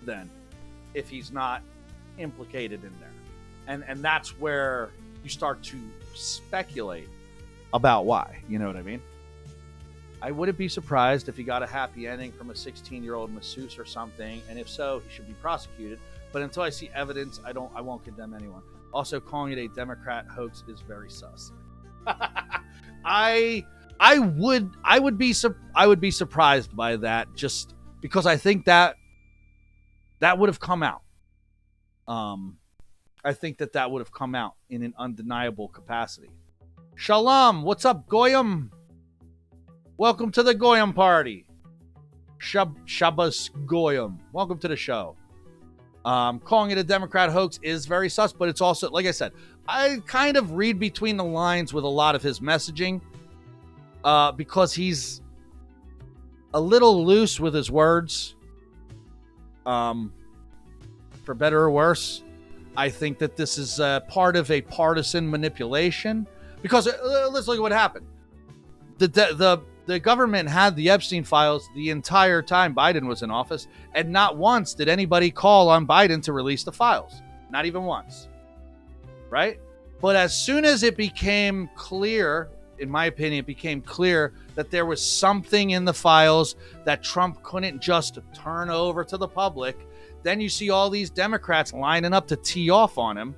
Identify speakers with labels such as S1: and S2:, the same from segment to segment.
S1: then if he's not implicated in there. And that's where you start to speculate about why. You know what I mean? I wouldn't be surprised if he got a happy ending from a 16-year-old masseuse or something, and if so, he should be prosecuted. But until I see evidence, I won't condemn anyone. Also, calling it a Democrat hoax is very sus. I would be surprised by that, just because I think that would have come out. I think that would have come out in an undeniable capacity. Shalom, what's up, Goyim? Welcome to the Goyim party. Shabbos Goyim. Welcome to the show. Calling it a Democrat hoax is very sus, but it's also, like I said, I kind of read between the lines with a lot of his messaging because he's a little loose with his words. For better or worse, I think that this is part of a partisan manipulation because let's look at what happened. The government had the Epstein files the entire time Biden was in office, and not once did anybody call on Biden to release the files. Not even once. Right? But as soon as it became clear, in my opinion, it became clear that there was something in the files that Trump couldn't just turn over to the public, then you see all these Democrats lining up to tee off on him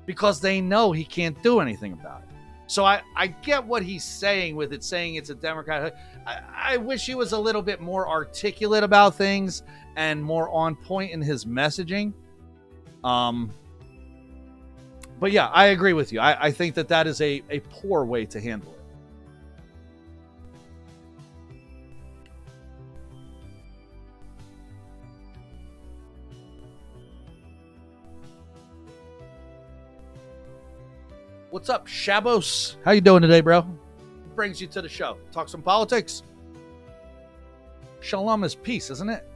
S1: because they know he can't do anything about it. So I get what he's saying with it, saying it's a Democrat. I wish he was a little bit more articulate about things and more on point in his messaging. But yeah, I agree with you. I think that is a poor way to handle it. What's up, Shabos? How you doing today, bro? What brings you to the show? Talk some politics? Shalom is peace, isn't it?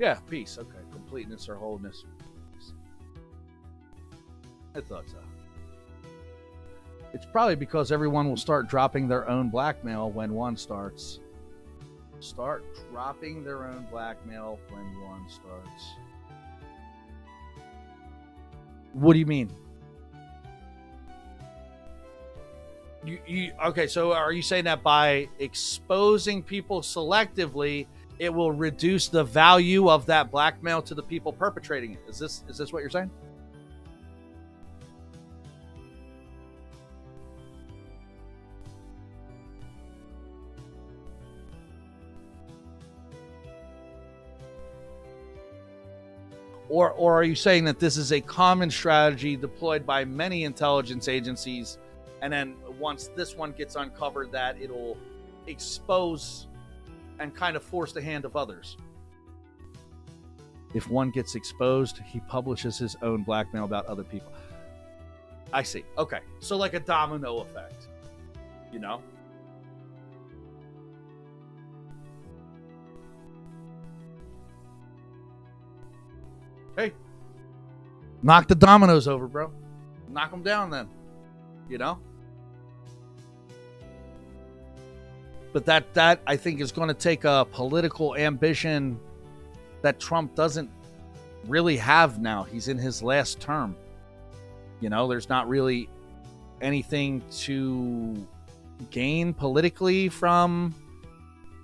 S1: Yeah, peace. Okay, completeness or wholeness. I thought so. It's probably because everyone will start dropping their own blackmail when one starts. Start dropping their own blackmail when one starts. What do you mean? Okay, so are you saying that by exposing people selectively, it will reduce the value of that blackmail to the people perpetrating it? Is this what you're saying? Or are you saying that this is a common strategy deployed by many intelligence agencies, and then once this one gets uncovered, that it'll expose and kind of force the hand of others? If one gets exposed, he publishes his own blackmail about other people. I see. Okay. So like a domino effect, you know? Hey, knock the dominoes over, bro. Knock them down then, you know? But that I think is going to take a political ambition that Trump doesn't really have now. He's in his last term. You know, there's not really anything to gain politically from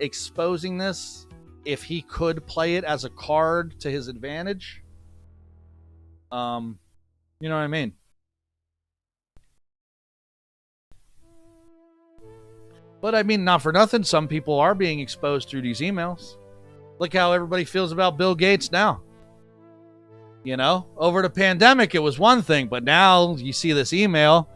S1: exposing this if he could play it as a card to his advantage. You know what I mean? But I mean, not for nothing, some people are being exposed through these emails. Look how everybody feels about Bill Gates now. You know, over the pandemic, it was one thing, but now you see this email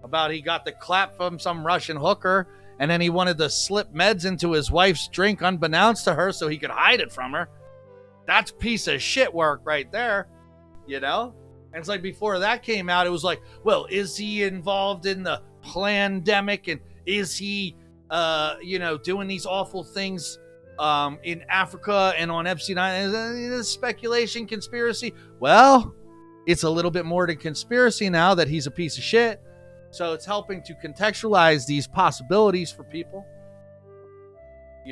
S1: about he got the clap from some Russian hooker, and then he wanted to slip meds into his wife's drink unbeknownst to her so he could hide it from her. That's piece of shit work right there. You know? And it's like before that came out, it was like, well, is he involved in the pandemic? And is he, doing these awful things in Africa and on Epstein Island? Is this speculation, conspiracy? Well, it's a little bit more than conspiracy now that he's a piece of shit. So it's helping to contextualize these possibilities for people.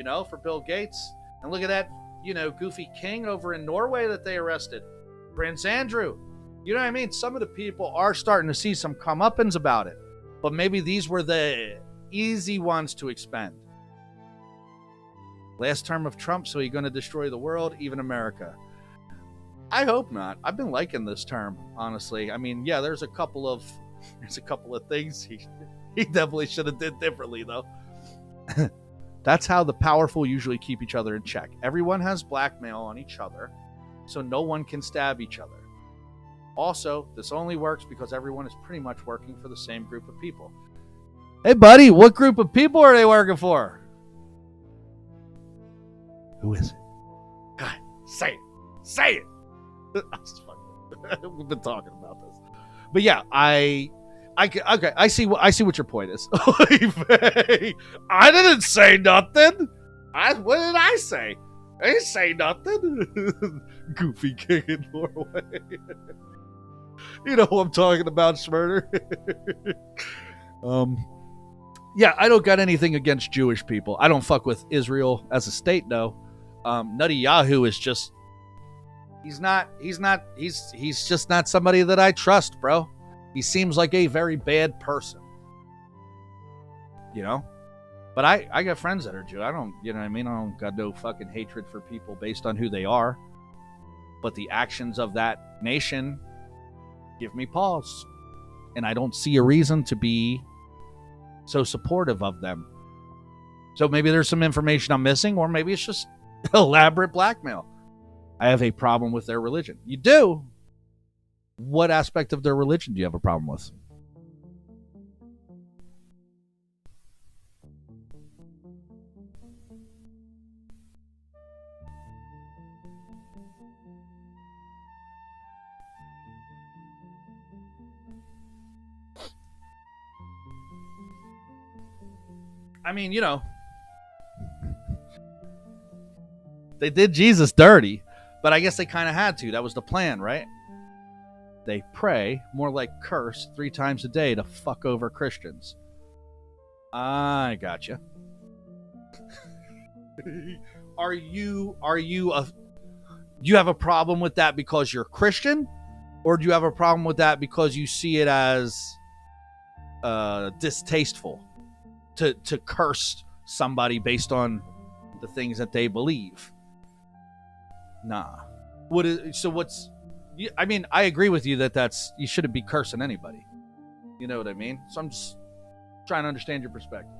S1: for Bill Gates. And look at that, goofy king over in Norway that they arrested, Prince Andrew. You know what I mean? Some of the people are starting to see some comeuppance about it, but maybe these were the easy ones to expend. Last term of Trump, so he's going to destroy the world, even America. I hope not. I've been liking this term, honestly. I mean, yeah, there's a couple of things he definitely should have did differently, though. That's how the powerful usually keep each other in check. Everyone has blackmail on each other, so no one can stab each other. Also, this only works because everyone is pretty much working for the same group of people. Hey, buddy, what group of people are they working for? Who is it? God, say it. Say it. We've been talking about this. But yeah, I see what your point is. I didn't say nothing. What did I say? I didn't say nothing. Goofy king in Norway. You know who I'm talking about, Schmurder. Yeah, I don't got anything against Jewish people. I don't fuck with Israel as a state, though. Nutty Yahoo is just he's just not somebody that I trust, bro. He seems like a very bad person. But I got friends that are Jew. I don't, I don't got no fucking hatred for people based on who they are. But the actions of that nation give me pause. And I don't see a reason to be so supportive of them. So maybe there's some information I'm missing, or maybe it's just elaborate blackmail. I have a problem with their religion. You do? What aspect of their religion do you have a problem with? I mean, they did Jesus dirty, but I guess they kind of had to. That was the plan, right? They pray, more like curse, 3 times a day to fuck over Christians. I gotcha. Are you you have a problem with that because you're Christian, or do you have a problem with that because you see it as distasteful to curse somebody based on the things that they believe? Nah. I mean, I agree with you that you shouldn't be cursing anybody. You know what I mean? So I'm just trying to understand your perspective.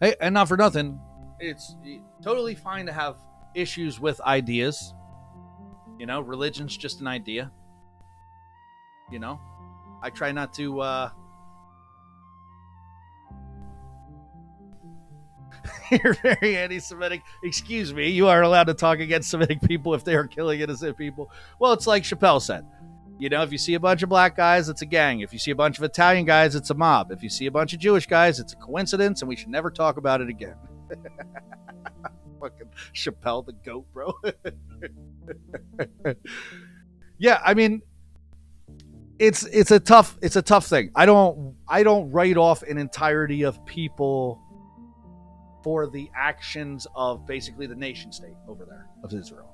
S1: Hey, and not for nothing, it's totally fine to have issues with ideas. Religion's just an idea. I try not to you're very anti-Semitic. Excuse me, you are allowed to talk against Semitic people if they are killing innocent people. Well, it's like Chappelle said. If you see a bunch of black guys, it's a gang. If you see a bunch of Italian guys, it's a mob. If you see a bunch of Jewish guys, it's a coincidence, and we should never talk about it again. Fucking Chappelle the goat, bro. Yeah, I mean, it's a tough thing. I don't write off an entirety of people for the actions of basically the nation state over there of Israel.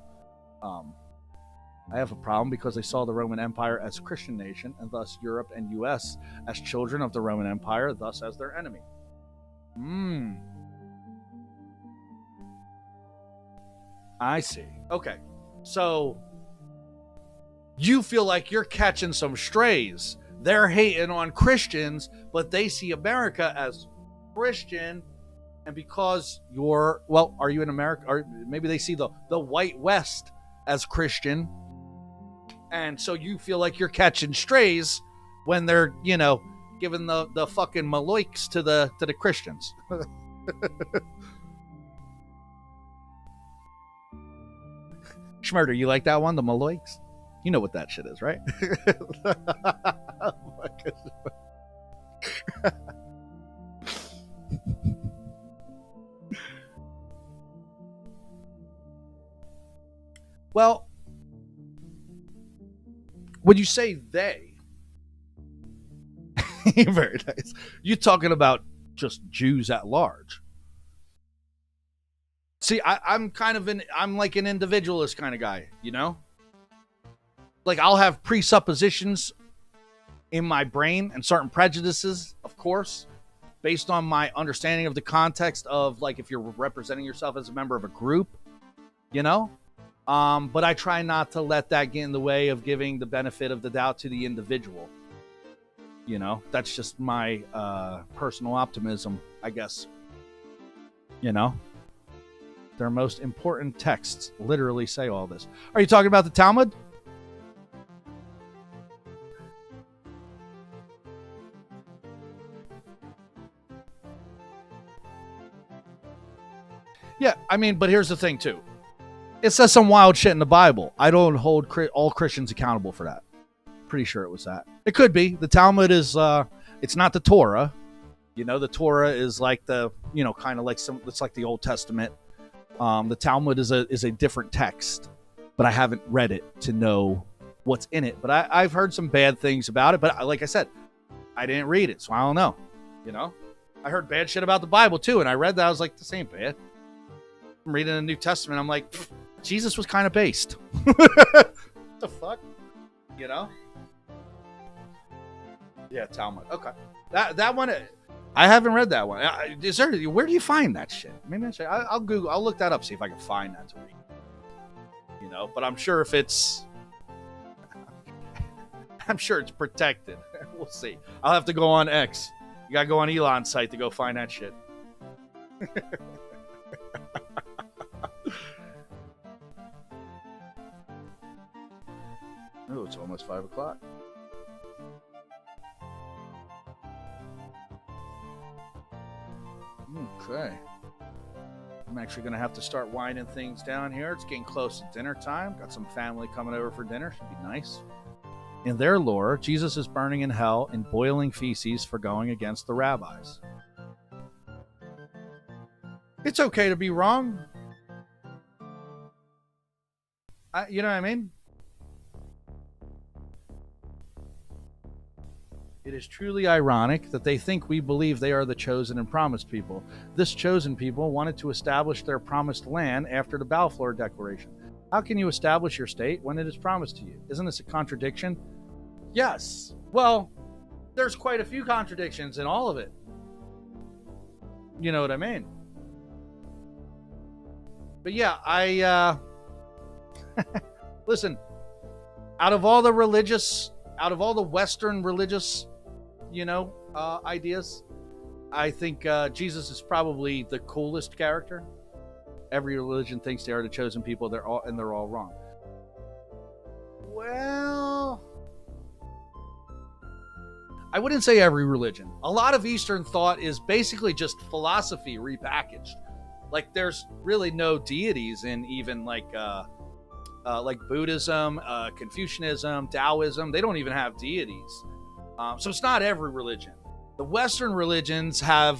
S1: I have a problem because they saw the Roman Empire as a Christian nation, and thus Europe and US as children of the Roman Empire, thus as their enemy. I see. Okay. So you feel like you're catching some strays. They're hating on Christians, but they see America as Christian. And because are you in America? Or maybe they see the white West as Christian. And so you feel like you're catching strays when they're, giving the fucking maloiks to the Christians. Schmurder, you like that one? The maloiks? You know what that shit is, right? Oh my goodness. Well, When you say they, very nice. You're talking about just Jews at large. See, I'm like an individualist kind of guy, you know? Like, I'll have presuppositions in my brain and certain prejudices, of course, based on my understanding of the context of, like, if you're representing yourself as a member of a group, you know? But I try not to let that get in the way of giving the benefit of the doubt to the individual. You know, that's just my personal optimism, I guess. You know? Their most important texts literally say all this. Are you talking about the Talmud? Yeah, I mean, but here's the thing, too. It says some wild shit in the Bible. I don't hold all Christians accountable for that. Pretty sure it was that. It could be. The Talmud is, it's not the Torah. You know, the Torah is like the, you know, kind of like it's like the Old Testament. The Talmud is a different text, but I haven't read it to know what's in it. But I've heard some bad things about it. But like I said, I didn't read it, so I don't know. You know, I heard bad shit about the Bible too, and I read that. I was like, this ain't bad. I'm reading the New Testament. I'm like, Jesus was kind of based. What the fuck? You know? Yeah, Talmud. Okay, that one. I haven't read that one. Is there? Where do you find that shit? Maybe I'll Google. I'll look that up. See if I can find that to read. You know, but I'm sure if it's, I'm sure it's protected. We'll see. I'll have to go on X. You gotta go on Elon's site to go find that shit. Oh, it's almost 5 o'clock. Okay. I'm actually going to have to start winding things down here. It's getting close to dinner time. Got some family coming over for dinner. Should be nice. In their lore, Jesus is burning in hell in boiling feces for going against the rabbis. It's okay to be wrong. You know what I mean? It is truly ironic that they think we believe they are the chosen and promised people. This chosen people wanted to establish their promised land after the Balfour Declaration. How can you establish your state when it is promised to you? Isn't this a contradiction? Yes. Well, there's quite a few contradictions in all of it. You know what I mean? But yeah, listen, out of all the Western religious, you know, ideas, I think Jesus is probably the coolest character. Every religion thinks they are the chosen people. They're all wrong. Well, I wouldn't say every religion. A lot of Eastern thought is basically just philosophy repackaged. Like, there's really no deities in even like Buddhism, Confucianism, Taoism. They don't even have deities. So it's not every religion. The Western religions have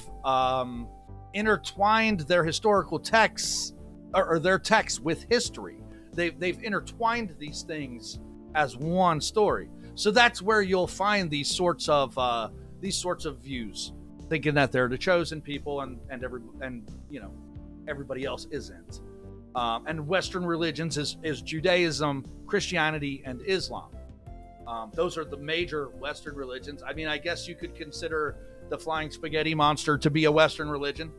S1: intertwined their historical texts or their texts with history. They've intertwined these things as one story. So that's where you'll find these sorts of views, thinking that they're the chosen people and you know, everybody else isn't. And Western religions is Judaism, Christianity, and Islam. Those are the major Western religions. I mean, I guess you could consider the Flying Spaghetti Monster to be a Western religion.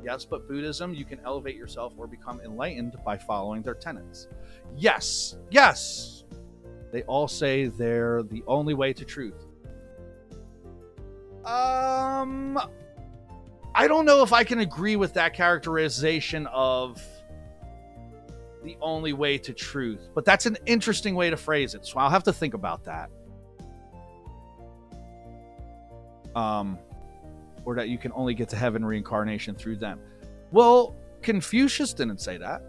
S1: Yes, but Buddhism, you can elevate yourself or become enlightened by following their tenets. Yes, yes. They all say they're the only way to truth. I don't know if I can agree with that characterization of the only way to truth, but that's an interesting way to phrase it, so I'll have to think about that. Or that you can only get to heaven reincarnation through them. Well, Confucius didn't say that.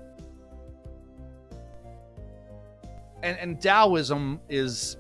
S1: And Taoism is